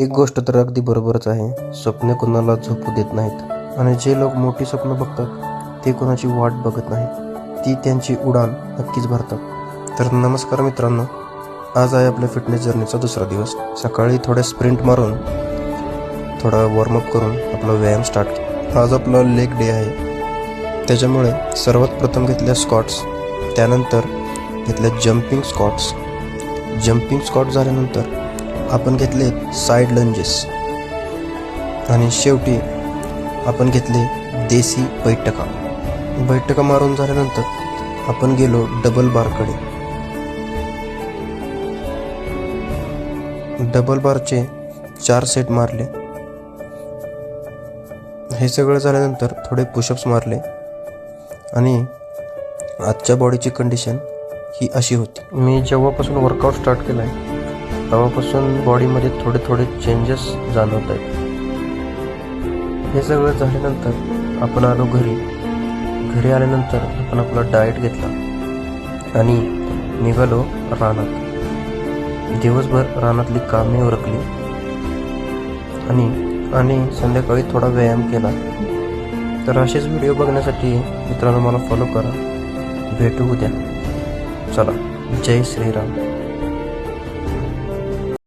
एक गोष्ट तर अगदी बरोबरच आहे, स्वप्ने कोणाला झोपू देत नाहीत आणि जे लोक मोठी स्वप्न बघतात ते कोणाची वाट बघत नाहीत, ती त्यांची उडान नक्कीच भरतात. तर नमस्कार मित्रांनो, आज आहे आपल्या फिटनेस जर्नीचा दुसरा दिवस. सकाळी थोडे स्प्रिंट मारून थोडा वॉर्मअप करून आपला व्यायाम स्टार्ट केला. आज आपला लेग डे आहे, त्याच्यामुळे सर्वात प्रथम घेतल्या स्क्वॉट्स, त्यानंतर घेतल्या जम्पिंग स्क्वॉट झाल्यानंतर आपण घेतले साईड लंजेस आणि शेवटी आपण घेतले देसी बैठका मारून झाल्यानंतर आपण गेलो डबल बारकडे. डबल बारचे 4 सेट मारले. हे सगळं झाल्यानंतर थोडे पुशअप्स मारले आणि आजच्या बॉडीची कंडिशन ही अशी होती. मी जेव्हापासून वर्कआउट स्टार्ट केला आहे तेव्हापासून बॉडीमध्ये थोडे चेंजेस जाणवत आहेत. हे सगळं झाल्यानंतर आपण आलो घरी आल्यानंतर आपण आपला डाएट घेतला आणि निघालो रानात. दिवसभर रानातली कामे उरकली आणि संध्याकाळी थोडा व्यायाम केला. तर असेच व्हिडिओ बघण्यासाठी मित्रांनो मला फॉलो करा. भेटू उद्या. चला, जय श्रीराम.